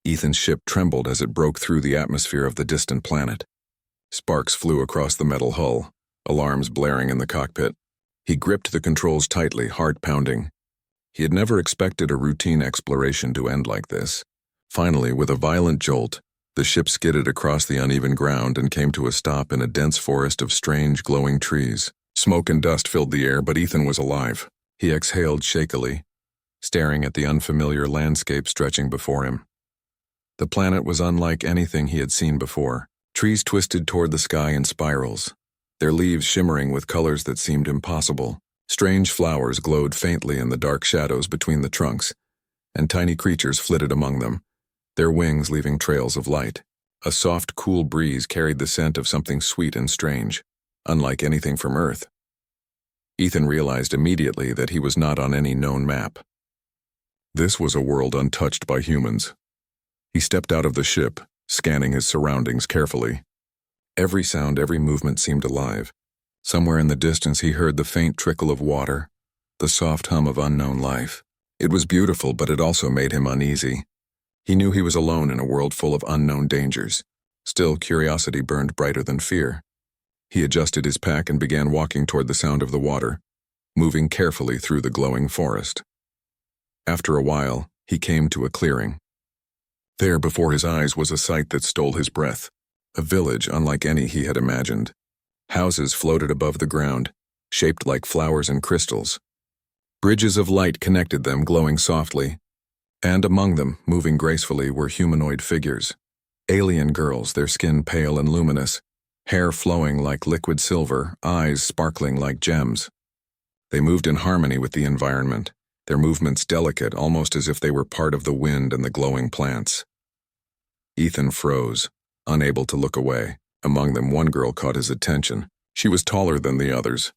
Ethan's ship trembled as it broke through the atmosphere of the distant planet. Sparks flew across the metal hull, alarms blaring in the cockpit. He gripped the controls tightly, heart pounding. He had never expected a routine exploration to end like this. Finally, with a violent jolt, the ship skidded across the uneven ground and came to a stop in a dense forest of strange, glowing trees. Smoke and dust filled the air, but Ethan was alive. He exhaled shakily, staring at the unfamiliar landscape stretching before him. The planet was unlike anything he had seen before. Trees twisted toward the sky in spirals, their leaves shimmering with colors that seemed impossible. Strange flowers glowed faintly in the dark shadows between the trunks, and tiny creatures flitted among them, their wings leaving trails of light. A soft, cool breeze carried the scent of something sweet and strange, unlike anything from Earth. Ethan realized immediately that he was not on any known map. This was a world untouched by humans. He stepped out of the ship, scanning his surroundings carefully. Every sound, every movement seemed alive. Somewhere in the distance he heard the faint trickle of water, the soft hum of unknown life. It was beautiful, but it also made him uneasy. He knew he was alone in a world full of unknown dangers. Still, curiosity burned brighter than fear. He adjusted his pack and began walking toward the sound of the water, moving carefully through the glowing forest. After a while, he came to a clearing. There before his eyes was a sight that stole his breath, a village unlike any he had imagined. Houses floated above the ground, shaped like flowers and crystals. Bridges of light connected them, glowing softly, and among them, moving gracefully, were humanoid figures. Alien girls, their skin pale and luminous, hair flowing like liquid silver, eyes sparkling like gems. They moved in harmony with the environment, their movements delicate, almost as if they were part of the wind and the glowing plants. Ethan froze, unable to look away. Among them, one girl caught his attention. She was taller than the others,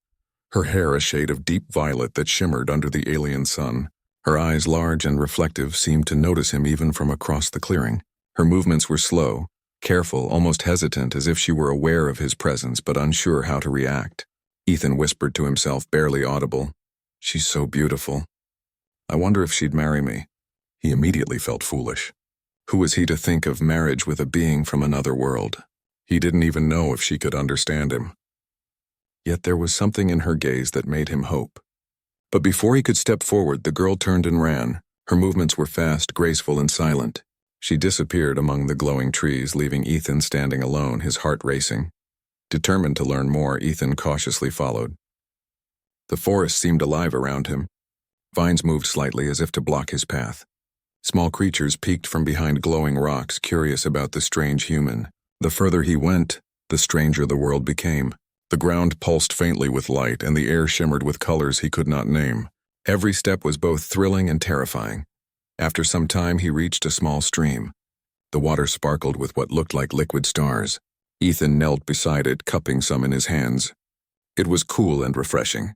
her hair a shade of deep violet that shimmered under the alien sun. Her eyes, large and reflective, seemed to notice him even from across the clearing. Her movements were slow, careful, almost hesitant, as if she were aware of his presence but unsure how to react. Ethan whispered to himself, barely audible, "She's so beautiful. I wonder if she'd marry me." He immediately felt foolish. Who was he to think of marriage with a being from another world? He didn't even know if she could understand him. Yet there was something in her gaze that made him hope. But before he could step forward, the girl turned and ran. Her movements were fast, graceful, and silent. She disappeared among the glowing trees, leaving Ethan standing alone, his heart racing. Determined to learn more, Ethan cautiously followed. The forest seemed alive around him. Vines moved slightly as if to block his path. Small creatures peeked from behind glowing rocks, curious about the strange human. The further he went, the stranger the world became. The ground pulsed faintly with light, and the air shimmered with colors he could not name. Every step was both thrilling and terrifying. After some time, he reached a small stream. The water sparkled with what looked like liquid stars. Ethan knelt beside it, cupping some in his hands. It was cool and refreshing.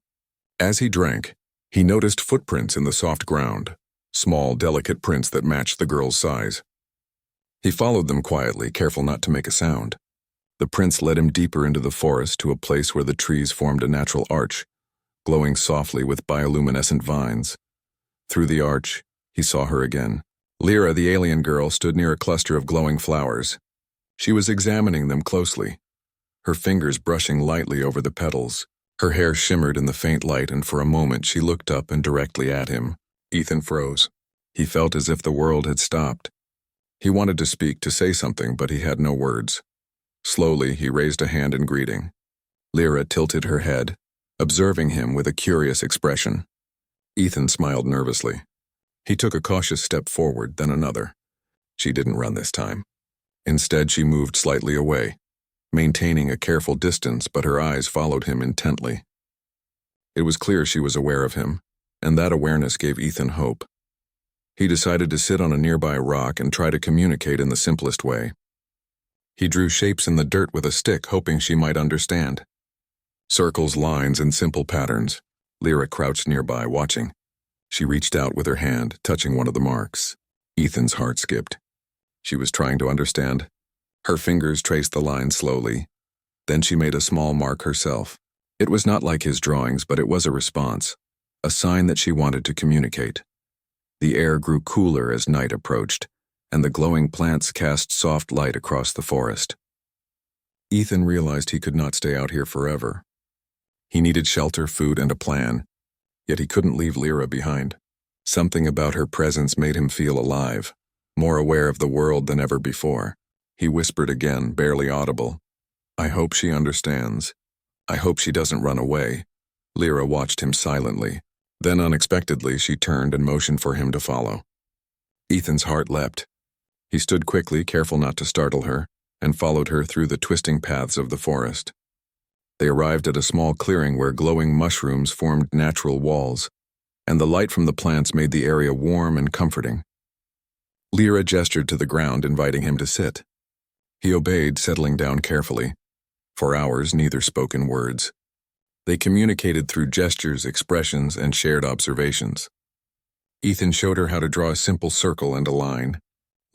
As he drank, he noticed footprints in the soft ground, small, delicate prints that matched the girl's size. He followed them quietly, careful not to make a sound. The prints led him deeper into the forest to a place where the trees formed a natural arch, glowing softly with bioluminescent vines. Through the arch, he saw her again. Lyra, the alien girl, stood near a cluster of glowing flowers. She was examining them closely, her fingers brushing lightly over the petals. Her hair shimmered in the faint light, and for a moment she looked up and directly at him. Ethan froze. He felt as if the world had stopped. He wanted to speak, to say something, but he had no words. Slowly, he raised a hand in greeting. Lyra tilted her head, observing him with a curious expression. Ethan smiled nervously. He took a cautious step forward, then another. She didn't run this time. Instead, she moved slightly away, maintaining a careful distance, but her eyes followed him intently. It was clear she was aware of him, and that awareness gave Ethan hope. He decided to sit on a nearby rock and try to communicate in the simplest way. He drew shapes in the dirt with a stick, hoping she might understand. Circles, lines, and simple patterns. Lyra crouched nearby, watching. She reached out with her hand, touching one of the marks. Ethan's heart skipped. She was trying to understand. Her fingers traced the line slowly. Then she made a small mark herself. It was not like his drawings, but it was a response, a sign that she wanted to communicate. The air grew cooler as night approached, and the glowing plants cast soft light across the forest. Ethan realized he could not stay out here forever. He needed shelter, food, and a plan, yet he couldn't leave Lyra behind. Something about her presence made him feel alive, more aware of the world than ever before. He whispered again, barely audible, "I hope she understands. I hope she doesn't run away." Lyra watched him silently. Then unexpectedly she turned and motioned for him to follow. Ethan's heart leapt. He stood quickly, careful not to startle her, and followed her through the twisting paths of the forest. They arrived at a small clearing where glowing mushrooms formed natural walls, and the light from the plants made the area warm and comforting. Lyra gestured to the ground, inviting him to sit. He obeyed, settling down carefully. For hours, neither spoke in words. They communicated through gestures, expressions, and shared observations. Ethan showed her how to draw a simple circle and a line.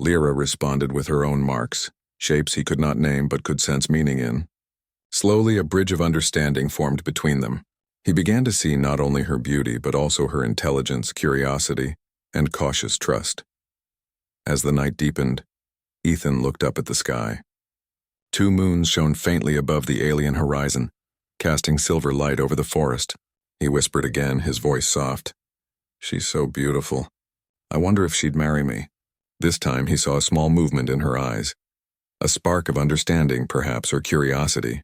Lyra responded with her own marks, shapes he could not name but could sense meaning in. Slowly, a bridge of understanding formed between them. He began to see not only her beauty but also her intelligence, curiosity, and cautious trust. As the night deepened, Ethan looked up at the sky. 2 moons shone faintly above the alien horizon, casting silver light over the forest. He whispered again, his voice soft. "She's so beautiful. I wonder if she'd marry me." This time he saw a small movement in her eyes. A spark of understanding, perhaps, or curiosity.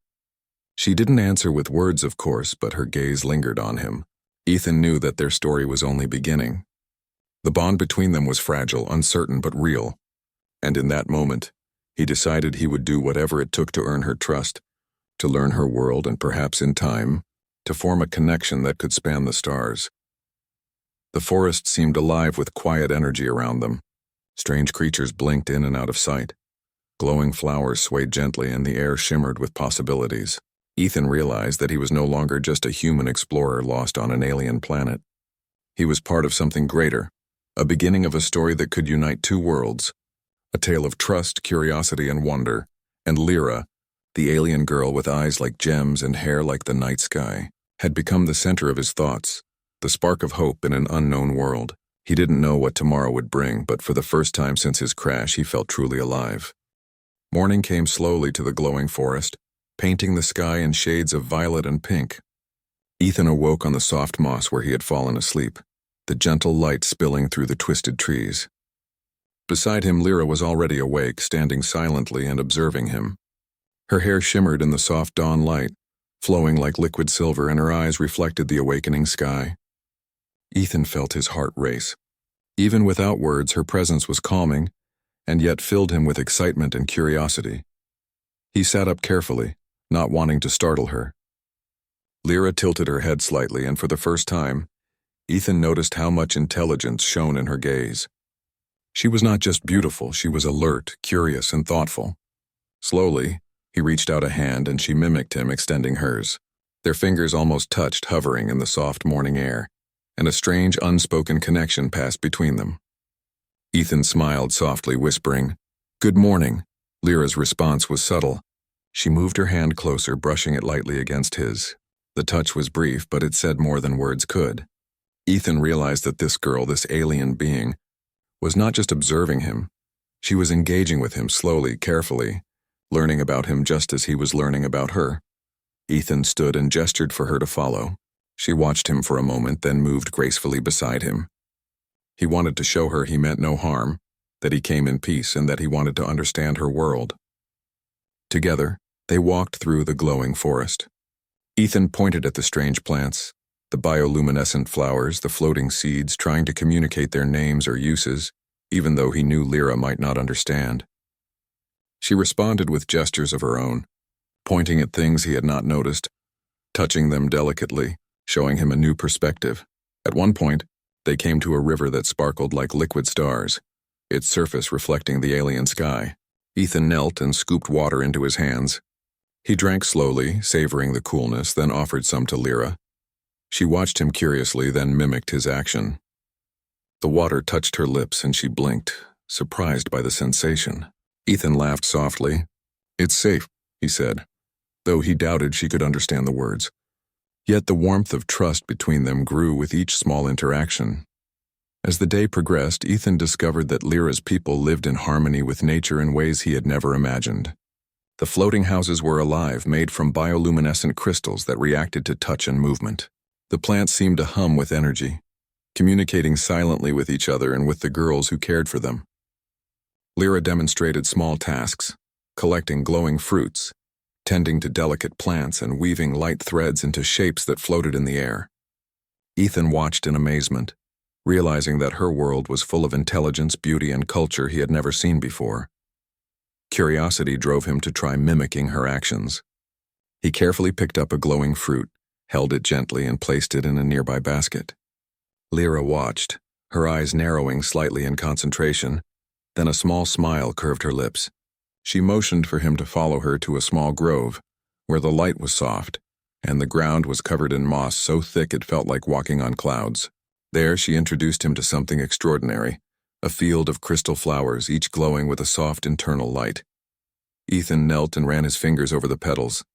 She didn't answer with words, of course, but her gaze lingered on him. Ethan knew that their story was only beginning. The bond between them was fragile, uncertain, but real. And in that moment, he decided he would do whatever it took to earn her trust, to learn her world, and perhaps in time, to form a connection that could span the stars. The forest seemed alive with quiet energy around them. Strange creatures blinked in and out of sight. Glowing flowers swayed gently and the air shimmered with possibilities. Ethan realized that he was no longer just a human explorer lost on an alien planet. He was part of something greater, a beginning of a story that could unite 2 worlds, a tale of trust, curiosity, and wonder, and Lyra, the alien girl with eyes like gems and hair like the night sky, had become the center of his thoughts, the spark of hope in an unknown world. He didn't know what tomorrow would bring, but for the first time since his crash, he felt truly alive. Morning came slowly to the glowing forest, painting the sky in shades of violet and pink. Ethan awoke on the soft moss where he had fallen asleep, the gentle light spilling through the twisted trees. Beside him, Lyra was already awake, standing silently and observing him. Her hair shimmered in the soft dawn light, flowing like liquid silver, and her eyes reflected the awakening sky. Ethan felt his heart race. Even without words, her presence was calming, and yet filled him with excitement and curiosity. He sat up carefully, not wanting to startle her. Lyra tilted her head slightly, and for the first time, Ethan noticed how much intelligence shone in her gaze. She was not just beautiful, she was alert, curious, and thoughtful. Slowly, he reached out a hand and she mimicked him, extending hers. Their fingers almost touched, hovering in the soft morning air, and a strange, unspoken connection passed between them. Ethan smiled softly, whispering, "Good morning." Lyra's response was subtle. She moved her hand closer, brushing it lightly against his. The touch was brief, but it said more than words could. Ethan realized that this girl, this alien being, was not just observing him. She was engaging with him slowly, carefully, learning about him just as he was learning about her. Ethan stood and gestured for her to follow. She watched him for a moment, then moved gracefully beside him. He wanted to show her he meant no harm, that he came in peace, and that he wanted to understand her world. Together, they walked through the glowing forest. Ethan pointed at the strange plants, the bioluminescent flowers, the floating seeds, trying to communicate their names or uses, even though he knew Lyra might not understand. She responded with gestures of her own, pointing at things he had not noticed, touching them delicately, showing him a new perspective. At one point, they came to a river that sparkled like liquid stars, its surface reflecting the alien sky. Ethan knelt and scooped water into his hands. He drank slowly, savoring the coolness, then offered some to Lyra. She watched him curiously, then mimicked his action. The water touched her lips and she blinked, surprised by the sensation. Ethan laughed softly. "It's safe," he said, though he doubted she could understand the words. Yet the warmth of trust between them grew with each small interaction. As the day progressed, Ethan discovered that Lyra's people lived in harmony with nature in ways he had never imagined. The floating houses were alive, made from bioluminescent crystals that reacted to touch and movement. The plants seemed to hum with energy, communicating silently with each other and with the girls who cared for them. Lyra demonstrated small tasks, collecting glowing fruits, tending to delicate plants, and weaving light threads into shapes that floated in the air. Ethan watched in amazement, realizing that her world was full of intelligence, beauty, and culture he had never seen before. Curiosity drove him to try mimicking her actions. He carefully picked up a glowing fruit, held it gently, and placed it in a nearby basket. Lyra watched, her eyes narrowing slightly in concentration. Then a small smile curved her lips. She motioned for him to follow her to a small grove, where the light was soft, and the ground was covered in moss so thick it felt like walking on clouds. There she introduced him to something extraordinary, a field of crystal flowers, each glowing with a soft internal light. Ethan knelt and ran his fingers over the petals.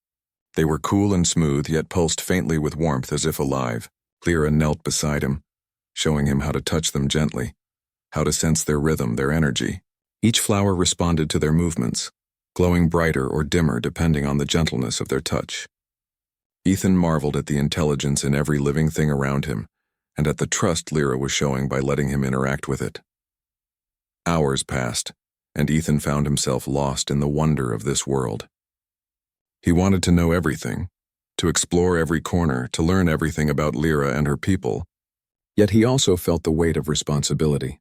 They were cool and smooth, yet pulsed faintly with warmth as if alive. Lyra knelt beside him, showing him how to touch them gently, how to sense their rhythm, their energy. Each flower responded to their movements, glowing brighter or dimmer depending on the gentleness of their touch. Ethan marveled at the intelligence in every living thing around him, and at the trust Lyra was showing by letting him interact with it. Hours passed, and Ethan found himself lost in the wonder of this world. He wanted to know everything, to explore every corner, to learn everything about Lyra and her people, yet he also felt the weight of responsibility.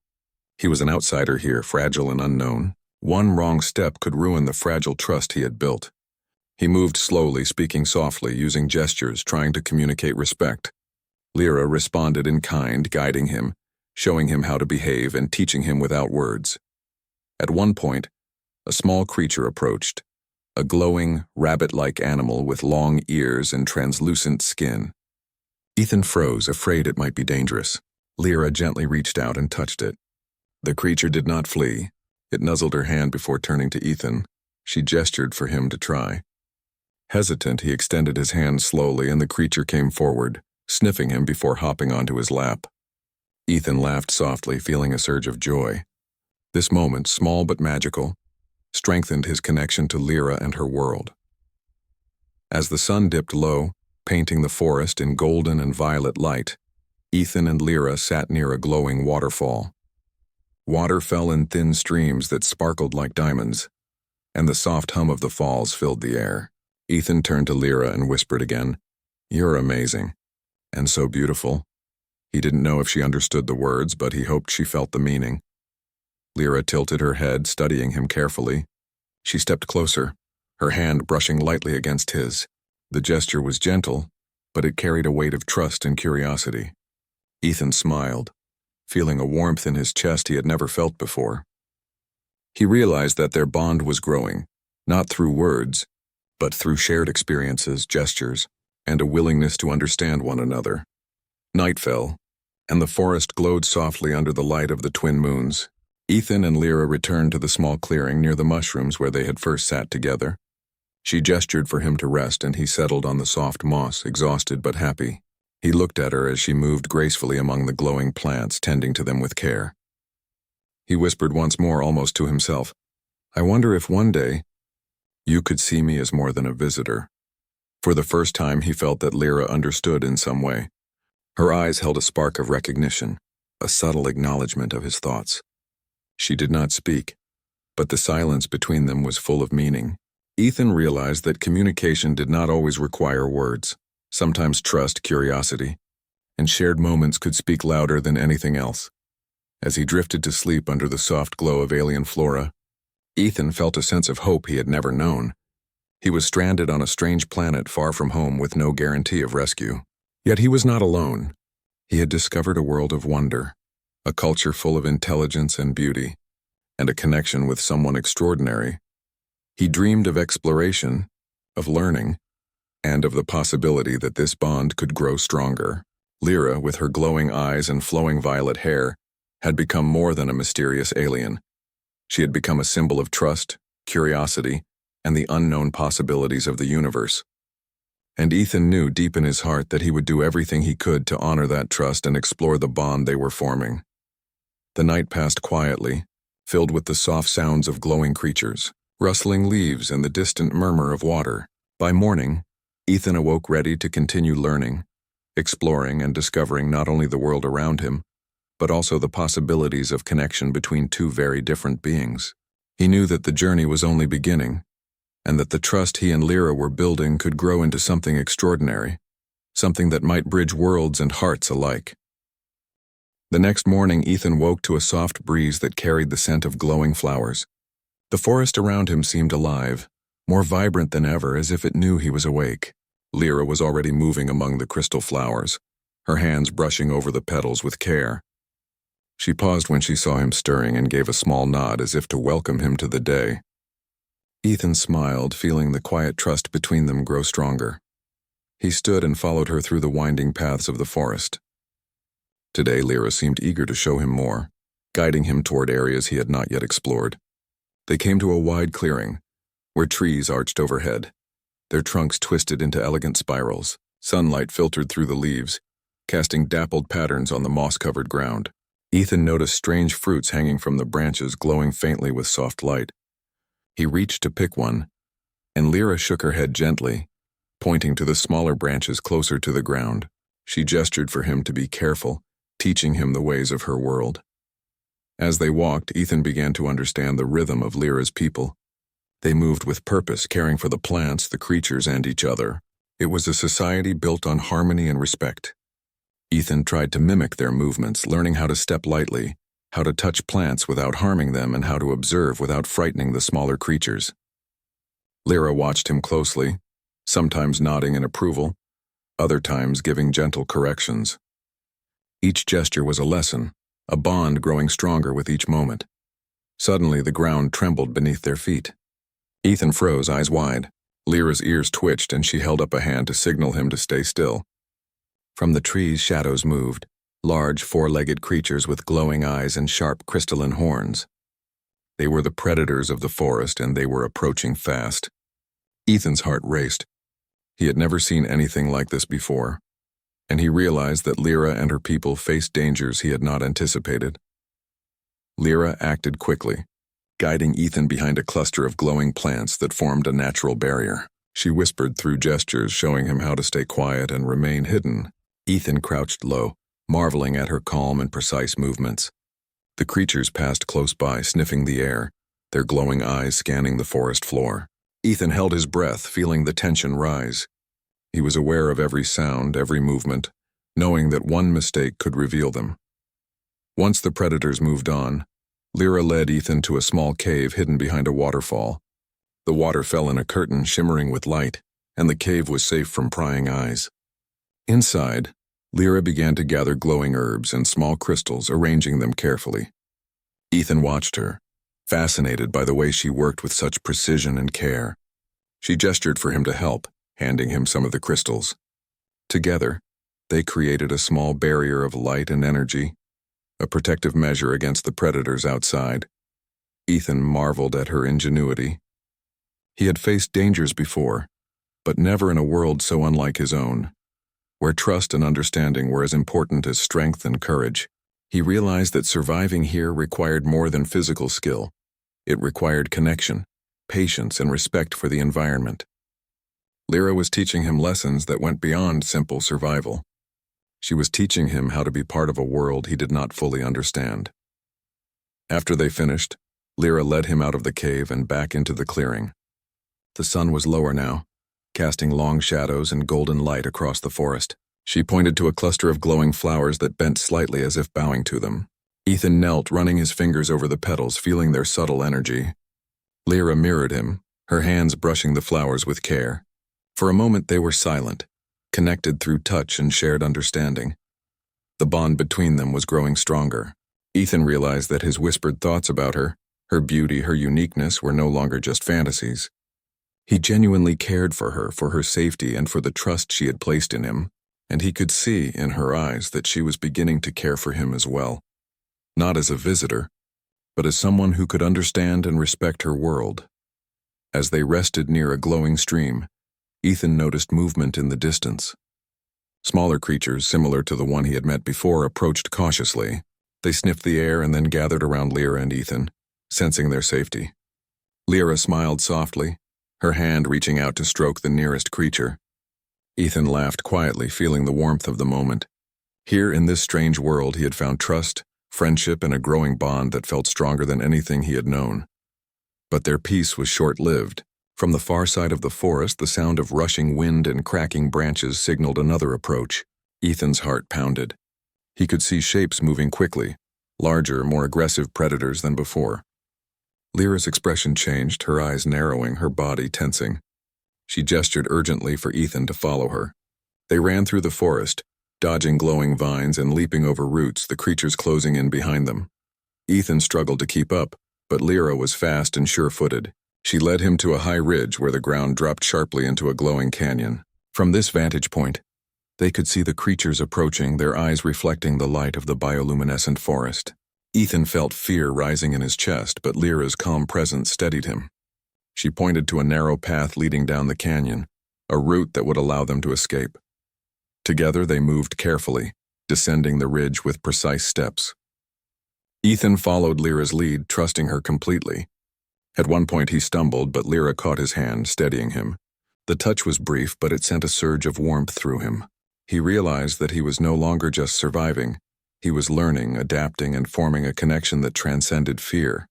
He was an outsider here, fragile and unknown. One wrong step could ruin the fragile trust he had built. He moved slowly, speaking softly, using gestures, trying to communicate respect. Lyra responded in kind, guiding him, showing him how to behave and teaching him without words. At one point, a small creature approached, a glowing, rabbit-like animal with long ears and translucent skin. Ethan froze, afraid it might be dangerous. Lyra gently reached out and touched it. The creature did not flee. It nuzzled her hand before turning to Ethan. She gestured for him to try. Hesitant, he extended his hand slowly, and the creature came forward, sniffing him before hopping onto his lap. Ethan laughed softly, feeling a surge of joy. This moment, small but magical, strengthened his connection to Lyra and her world. As the sun dipped low, painting the forest in golden and violet light, Ethan and Lyra sat near a glowing waterfall. Water fell in thin streams that sparkled like diamonds, and the soft hum of the falls filled the air. Ethan turned to Lyra and whispered again, "You're amazing, and so beautiful." He didn't know if she understood the words, but he hoped she felt the meaning. Lyra tilted her head, studying him carefully. She stepped closer, her hand brushing lightly against his. The gesture was gentle, but it carried a weight of trust and curiosity. Ethan smiled, feeling a warmth in his chest he had never felt before. He realized that their bond was growing, not through words, but through shared experiences, gestures, and a willingness to understand one another. Night fell, and the forest glowed softly under the light of the twin moons. Ethan and Lyra returned to the small clearing near the mushrooms where they had first sat together. She gestured for him to rest, and he settled on the soft moss, exhausted but happy. He looked at her as she moved gracefully among the glowing plants, tending to them with care. He whispered once more, almost to himself, "I wonder if one day you could see me as more than a visitor." For the first time, he felt that Lyra understood in some way. Her eyes held a spark of recognition, a subtle acknowledgement of his thoughts. She did not speak, but the silence between them was full of meaning. Ethan realized that communication did not always require words. Sometimes trust, curiosity, and shared moments could speak louder than anything else. As he drifted to sleep under the soft glow of alien flora, Ethan felt a sense of hope he had never known. He was stranded on a strange planet far from home with no guarantee of rescue. Yet he was not alone. He had discovered a world of wonder, a culture full of intelligence and beauty, and a connection with someone extraordinary. He dreamed of exploration, of learning, and of the possibility that this bond could grow stronger. Lyra, with her glowing eyes and flowing violet hair, had become more than a mysterious alien. She had become a symbol of trust, curiosity, and the unknown possibilities of the universe. And Ethan knew deep in his heart that he would do everything he could to honor that trust and explore the bond they were forming. The night passed quietly, filled with the soft sounds of glowing creatures, rustling leaves and the distant murmur of water. By morning, Ethan awoke ready to continue learning, exploring and discovering not only the world around him, but also the possibilities of connection between two very different beings. He knew that the journey was only beginning, and that the trust he and Lyra were building could grow into something extraordinary, something that might bridge worlds and hearts alike. The next morning, Ethan woke to a soft breeze that carried the scent of glowing flowers. The forest around him seemed alive, more vibrant than ever, as if it knew he was awake. Lyra was already moving among the crystal flowers, her hands brushing over the petals with care. She paused when she saw him stirring and gave a small nod as if to welcome him to the day. Ethan smiled, feeling the quiet trust between them grow stronger. He stood and followed her through the winding paths of the forest. Today, Lyra seemed eager to show him more, guiding him toward areas he had not yet explored. They came to a wide clearing, where trees arched overhead, their trunks twisted into elegant spirals. Sunlight filtered through the leaves, casting dappled patterns on the moss-covered ground. Ethan noticed strange fruits hanging from the branches, glowing faintly with soft light. He reached to pick one, and Lyra shook her head gently, pointing to the smaller branches closer to the ground. She gestured for him to be careful, teaching him the ways of her world. As they walked, Ethan began to understand the rhythm of Lyra's people. They moved with purpose, caring for the plants, the creatures, and each other. It was a society built on harmony and respect. Ethan tried to mimic their movements, learning how to step lightly, how to touch plants without harming them, and how to observe without frightening the smaller creatures. Lyra watched him closely, sometimes nodding in approval, other times giving gentle corrections. Each gesture was a lesson, a bond growing stronger with each moment. Suddenly, the ground trembled beneath their feet. Ethan froze, eyes wide. Lyra's ears twitched, and she held up a hand to signal him to stay still. From the trees, shadows moved, large four-legged creatures with glowing eyes and sharp crystalline horns. They were the predators of the forest, and they were approaching fast. Ethan's heart raced. He had never seen anything like this before, and he realized that Lyra and her people faced dangers he had not anticipated. Lyra acted quickly, guiding Ethan behind a cluster of glowing plants that formed a natural barrier. She whispered through gestures, showing him how to stay quiet and remain hidden. Ethan crouched low, marveling at her calm and precise movements. The creatures passed close by, sniffing the air, their glowing eyes scanning the forest floor. Ethan held his breath, feeling the tension rise. He was aware of every sound, every movement, knowing that one mistake could reveal them. Once the predators moved on, Lyra led Ethan to a small cave hidden behind a waterfall. The water fell in a curtain shimmering with light, and the cave was safe from prying eyes. Inside, Lyra began to gather glowing herbs and small crystals, arranging them carefully. Ethan watched her, fascinated by the way she worked with such precision and care. She gestured for him to help, handing him some of the crystals. Together, they created a small barrier of light and energy, a protective measure against the predators outside. Ethan marveled at her ingenuity. He had faced dangers before, but never in a world so unlike his own, where trust and understanding were as important as strength and courage. He realized that surviving here required more than physical skill. It required connection, patience, and respect for the environment. Lyra was teaching him lessons that went beyond simple survival. She was teaching him how to be part of a world he did not fully understand. After they finished, Lyra led him out of the cave and back into the clearing. The sun was lower now, casting long shadows and golden light across the forest. She pointed to a cluster of glowing flowers that bent slightly as if bowing to them. Ethan knelt, running his fingers over the petals, feeling their subtle energy. Lyra mirrored him, her hands brushing the flowers with care. For a moment they were silent, connected through touch and shared understanding. The bond between them was growing stronger. Ethan realized that his whispered thoughts about her, her beauty, her uniqueness, were no longer just fantasies. He genuinely cared for her safety, and for the trust she had placed in him, and he could see in her eyes that she was beginning to care for him as well. Not as a visitor, but as someone who could understand and respect her world. As they rested near a glowing stream, Ethan noticed movement in the distance. Smaller creatures, similar to the one he had met before, approached cautiously. They sniffed the air and then gathered around Lyra and Ethan, sensing their safety. Lyra smiled softly, her hand reaching out to stroke the nearest creature. Ethan laughed quietly, feeling the warmth of the moment. Here in this strange world, he had found trust, friendship, and a growing bond that felt stronger than anything he had known. But their peace was short-lived. From the far side of the forest, the sound of rushing wind and cracking branches signaled another approach. Ethan's heart pounded. He could see shapes moving quickly, larger, more aggressive predators than before. Lyra's expression changed, her eyes narrowing, her body tensing. She gestured urgently for Ethan to follow her. They ran through the forest, dodging glowing vines and leaping over roots, the creatures closing in behind them. Ethan struggled to keep up, but Lyra was fast and sure-footed. She led him to a high ridge where the ground dropped sharply into a glowing canyon. From this vantage point, they could see the creatures approaching, their eyes reflecting the light of the bioluminescent forest. Ethan felt fear rising in his chest, but Lyra's calm presence steadied him. She pointed to a narrow path leading down the canyon, a route that would allow them to escape. Together they moved carefully, descending the ridge with precise steps. Ethan followed Lyra's lead, trusting her completely. At one point he stumbled, but Lyra caught his hand, steadying him. The touch was brief, but it sent a surge of warmth through him. He realized that he was no longer just surviving. He was learning, adapting, and forming a connection that transcended fear.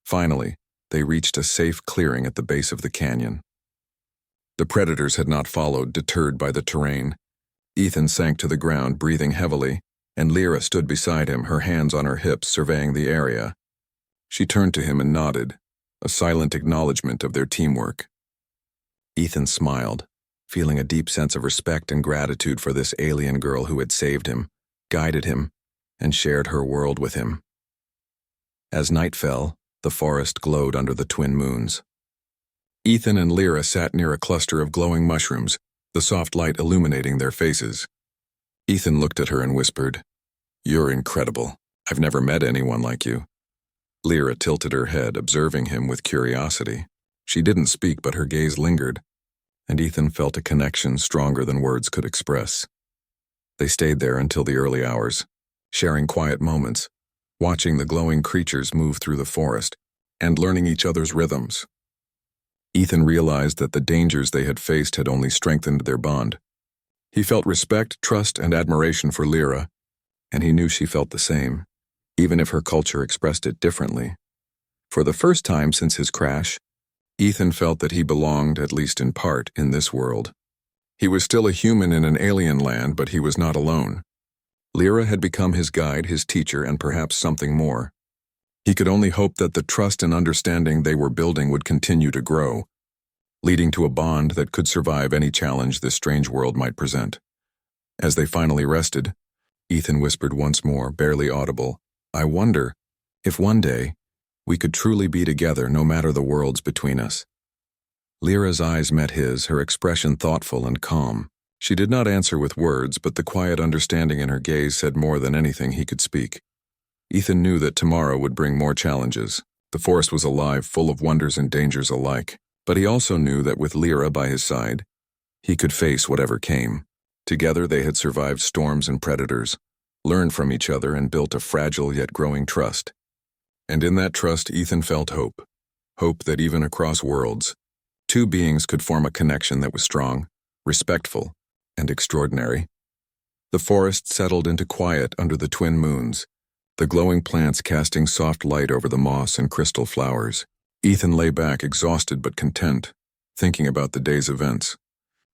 Finally, they reached a safe clearing at the base of the canyon. The predators had not followed, deterred by the terrain. Ethan sank to the ground, breathing heavily, and Lyra stood beside him, her hands on her hips, surveying the area. She turned to him and nodded, a silent acknowledgement of their teamwork. Ethan smiled, feeling a deep sense of respect and gratitude for this alien girl who had saved him, guided him, and shared her world with him. As night fell, the forest glowed under the twin moons. Ethan and Lyra sat near a cluster of glowing mushrooms, the soft light illuminating their faces. Ethan looked at her and whispered, "You're incredible. I've never met anyone like you." Lyra tilted her head, observing him with curiosity. She didn't speak, but her gaze lingered, and Ethan felt a connection stronger than words could express. They stayed there until the early hours, sharing quiet moments, watching the glowing creatures move through the forest, and learning each other's rhythms. Ethan realized that the dangers they had faced had only strengthened their bond. He felt respect, trust, and admiration for Lyra, and he knew she felt the same, even if her culture expressed it differently. For the first time since his crash, Ethan felt that he belonged, at least in part, in this world. He was still a human in an alien land, but he was not alone. Lyra had become his guide, his teacher, and perhaps something more. He could only hope that the trust and understanding they were building would continue to grow, leading to a bond that could survive any challenge this strange world might present. As they finally rested, Ethan whispered once more, barely audible, "I wonder if one day we could truly be together no matter the worlds between us." Lyra's eyes met his, her expression thoughtful and calm. She did not answer with words, but the quiet understanding in her gaze said more than anything he could speak. Ethan knew that tomorrow would bring more challenges. The forest was alive, full of wonders and dangers alike. But he also knew that with Lyra by his side, he could face whatever came. Together they had survived storms and predators, learned from each other, and built a fragile yet growing trust. And in that trust, Ethan felt hope. Hope that even across worlds, two beings could form a connection that was strong, respectful, and extraordinary. The forest settled into quiet under the twin moons, the glowing plants casting soft light over the moss and crystal flowers. Ethan lay back, exhausted but content, thinking about the day's events.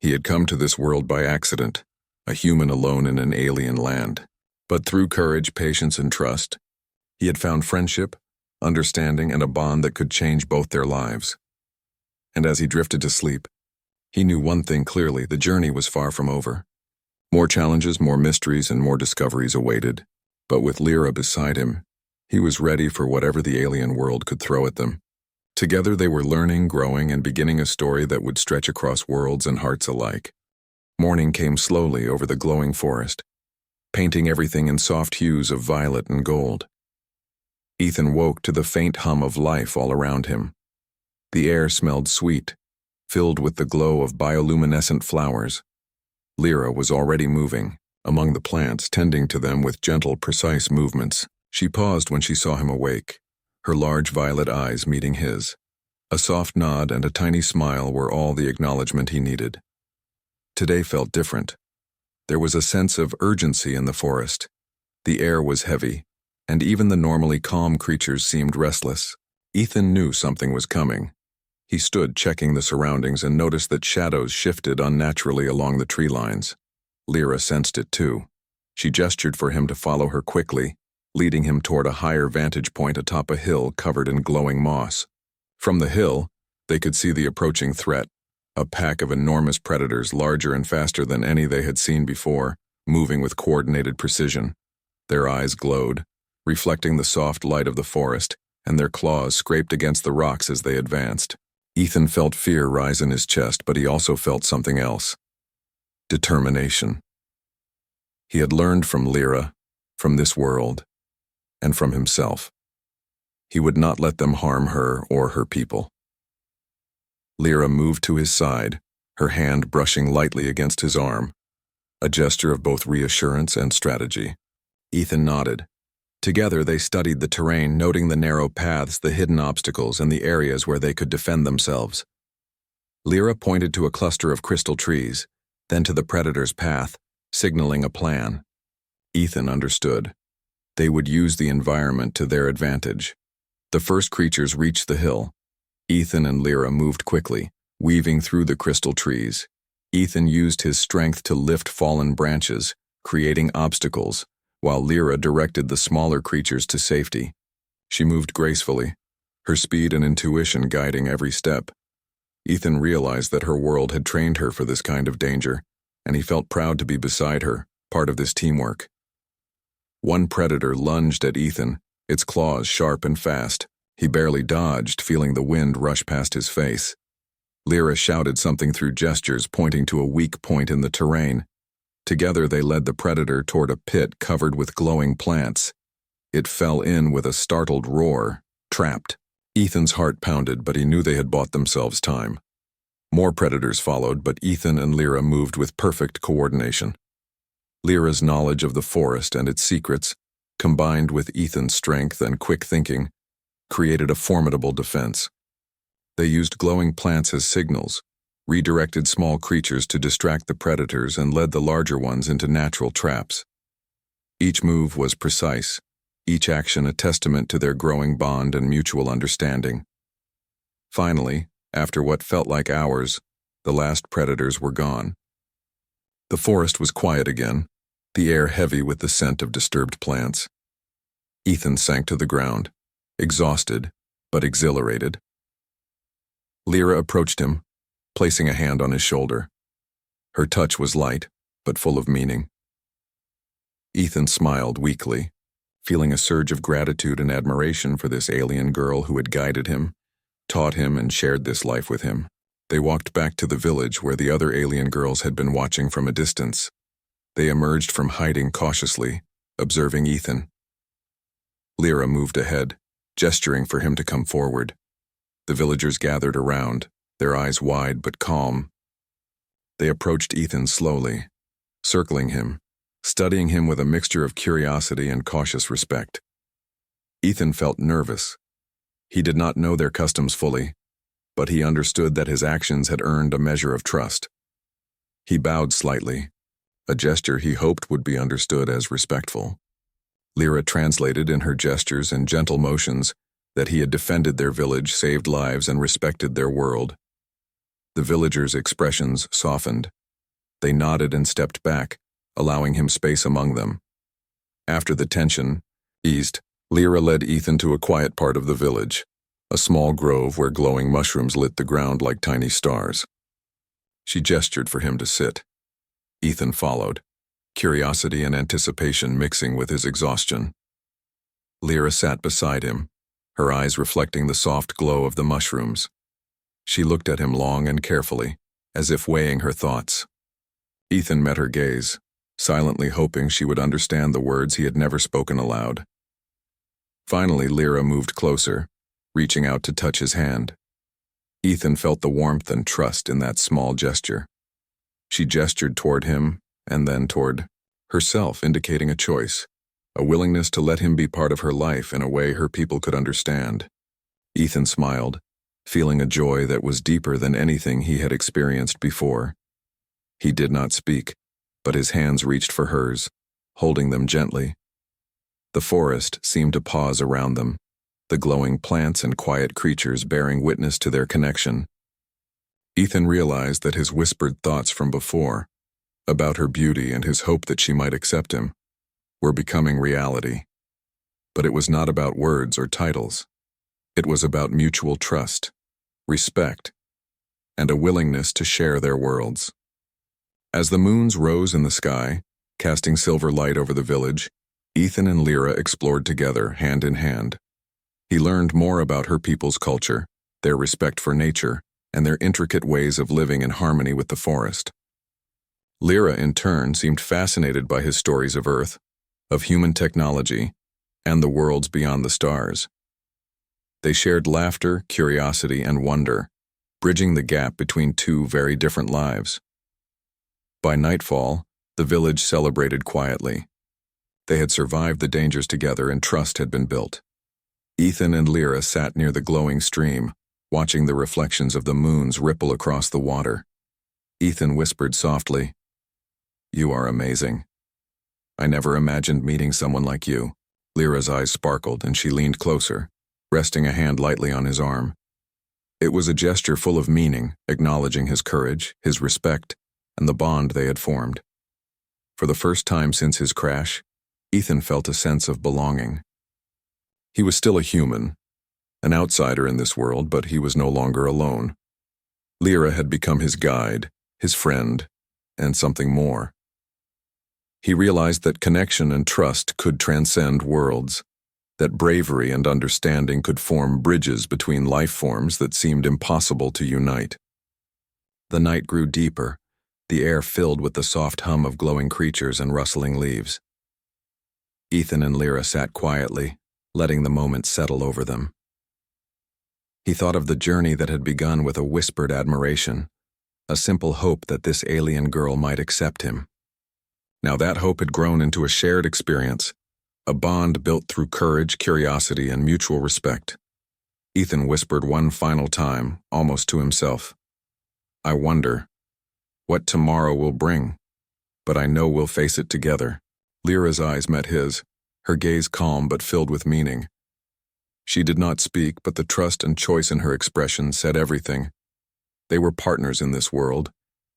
He had come to this world by accident, a human alone in an alien land. But through courage, patience, and trust, he had found friendship, understanding, and a bond that could change both their lives. And as he drifted to sleep, he knew one thing clearly: the journey was far from over. More challenges, more mysteries, and more discoveries awaited. But with Lyra beside him, he was ready for whatever the alien world could throw at them. Together they were learning, growing, and beginning a story that would stretch across worlds and hearts alike. Morning came slowly over the glowing forest, painting everything in soft hues of violet and gold. Ethan woke to the faint hum of life all around him. The air smelled sweet, filled with the glow of bioluminescent flowers. Lyra was already moving, among the plants, tending to them with gentle, precise movements. She paused when she saw him awake, her large violet eyes meeting his. A soft nod and a tiny smile were all the acknowledgement he needed. Today felt different. There was a sense of urgency in the forest. The air was heavy, and even the normally calm creatures seemed restless. Ethan knew something was coming. He stood checking the surroundings and noticed that shadows shifted unnaturally along the tree lines. Lyra sensed it too. She gestured for him to follow her quickly, leading him toward a higher vantage point atop a hill covered in glowing moss. From the hill, they could see the approaching threat, a pack of enormous predators larger and faster than any they had seen before, moving with coordinated precision. Their eyes glowed, reflecting the soft light of the forest, and their claws scraped against the rocks as they advanced. Ethan felt fear rise in his chest, but he also felt something else. Determination. He had learned from Lyra, from this world, and from himself. He would not let them harm her or her people. Lyra moved to his side, her hand brushing lightly against his arm, a gesture of both reassurance and strategy. Ethan nodded. Together they studied the terrain, noting the narrow paths, the hidden obstacles, and the areas where they could defend themselves. Lyra pointed to a cluster of crystal trees, then to the predator's path, signaling a plan. Ethan understood. They would use the environment to their advantage. The first creatures reached the hill. Ethan and Lyra moved quickly, weaving through the crystal trees. Ethan used his strength to lift fallen branches, creating obstacles, while Lyra directed the smaller creatures to safety. She moved gracefully, her speed and intuition guiding every step. Ethan realized that her world had trained her for this kind of danger, and he felt proud to be beside her, part of this teamwork. One predator lunged at Ethan, its claws sharp and fast. He barely dodged, feeling the wind rush past his face. Lyra shouted something through gestures, pointing to a weak point in the terrain. Together they led the predator toward a pit covered with glowing plants. It fell in with a startled roar, trapped. Ethan's heart pounded, but he knew they had bought themselves time. More predators followed, but Ethan and Lyra moved with perfect coordination. Lyra's knowledge of the forest and its secrets, combined with Ethan's strength and quick thinking, created a formidable defense. They used glowing plants as signals, redirected small creatures to distract the predators, and led the larger ones into natural traps. Each move was precise, each action a testament to their growing bond and mutual understanding. Finally, after what felt like hours, the last predators were gone. The forest was quiet again, the air heavy with the scent of disturbed plants. Ethan sank to the ground, exhausted but exhilarated. Lyra approached him, placing a hand on his shoulder. Her touch was light, but full of meaning. Ethan smiled weakly, feeling a surge of gratitude and admiration for this alien girl who had guided him, taught him, and shared this life with him. They walked back to the village where the other alien girls had been watching from a distance. They emerged from hiding cautiously, observing Ethan. Lyra moved ahead, gesturing for him to come forward. The villagers gathered around, their eyes wide but calm. They approached Ethan slowly, circling him, studying him with a mixture of curiosity and cautious respect. Ethan felt nervous. He did not know their customs fully, but he understood that his actions had earned a measure of trust. He bowed slightly, a gesture he hoped would be understood as respectful. Lyra translated in her gestures and gentle motions that he had defended their village, saved lives, and respected their world. The villagers' expressions softened. They nodded and stepped back, allowing him space among them. After the tension eased, Lyra led Ethan to a quiet part of the village, a small grove where glowing mushrooms lit the ground like tiny stars. She gestured for him to sit. Ethan followed, curiosity and anticipation mixing with his exhaustion. Lyra sat beside him, her eyes reflecting the soft glow of the mushrooms. She looked at him long and carefully, as if weighing her thoughts. Ethan met her gaze, silently hoping she would understand the words he had never spoken aloud. Finally, Lyra moved closer, reaching out to touch his hand. Ethan felt the warmth and trust in that small gesture. She gestured toward him, and then toward herself indicating a choice, a willingness to let him be part of her life in a way her people could understand. Ethan smiled, feeling a joy that was deeper than anything he had experienced before. He did not speak, but his hands reached for hers, holding them gently. The forest seemed to pause around them, the glowing plants and quiet creatures bearing witness to their connection. Ethan realized that his whispered thoughts from before, about her beauty and his hope that she might accept him, were becoming reality. But it was not about words or titles. It was about mutual trust, respect, and a willingness to share their worlds. As the moons rose in the sky, casting silver light over the village, Ethan and Lyra explored together, hand in hand. He learned more about her people's culture, their respect for nature, and their intricate ways of living in harmony with the forest. Lyra, in turn, seemed fascinated by his stories of Earth, of human technology, and the worlds beyond the stars. They shared laughter, curiosity, and wonder, bridging the gap between two very different lives. By nightfall, the village celebrated quietly. They had survived the dangers together and trust had been built. Ethan and Lyra sat near the glowing stream, watching the reflections of the moons ripple across the water. Ethan whispered softly, "You are amazing. I never imagined meeting someone like you." Lyra's eyes sparkled and she leaned closer, resting a hand lightly on his arm. It was a gesture full of meaning, acknowledging his courage, his respect, and the bond they had formed. For the first time since his crash, Ethan felt a sense of belonging. He was still a human, an outsider in this world, but he was no longer alone. Lyra had become his guide, his friend, and something more. He realized that connection and trust could transcend worlds, that bravery and understanding could form bridges between life forms that seemed impossible to unite. The night grew deeper, the air filled with the soft hum of glowing creatures and rustling leaves. Ethan and Lyra sat quietly, letting the moment settle over them. He thought of the journey that had begun with a whispered admiration, a simple hope that this alien girl might accept him. Now that hope had grown into a shared experience, a bond built through courage, curiosity, and mutual respect. Ethan whispered one final time, almost to himself, "I wonder what tomorrow will bring, but I know we'll face it together." Lyra's eyes met his, her gaze calm but filled with meaning. She did not speak, but the trust and choice in her expression said everything. They were partners in this world,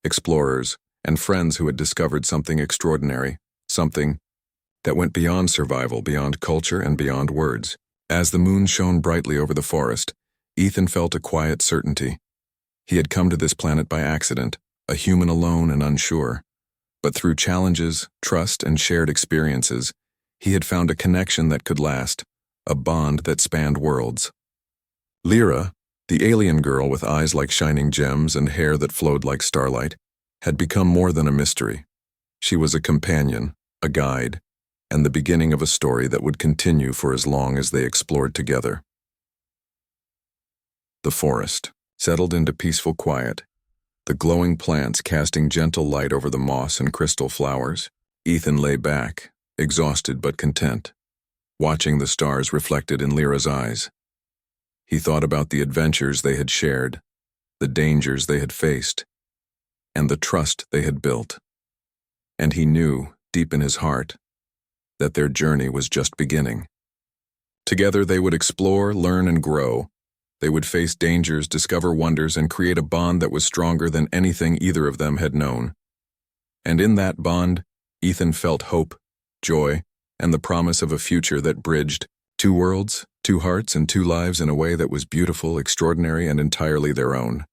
explorers, and friends who had discovered something extraordinary, something that went beyond survival, beyond culture, and beyond words. As the moon shone brightly over the forest, Ethan felt a quiet certainty. He had come to this planet by accident, a human alone and unsure. But through challenges, trust, and shared experiences, he had found a connection that could last, a bond that spanned worlds. Lyra, the alien girl with eyes like shining gems and hair that flowed like starlight, had become more than a mystery. She was a companion, a guide, and the beginning of a story that would continue for as long as they explored together. The forest settled into peaceful quiet, the glowing plants casting gentle light over the moss and crystal flowers. Ethan lay back, exhausted but content, watching the stars reflected in Lyra's eyes. He thought about the adventures they had shared, the dangers they had faced, and the trust they had built. And he knew, deep in his heart, that their journey was just beginning. Together they would explore, learn, and grow. They would face dangers, discover wonders, and create a bond that was stronger than anything either of them had known. And in that bond, Ethan felt hope, joy, and the promise of a future that bridged two worlds, two hearts, and two lives in a way that was beautiful, extraordinary, and entirely their own.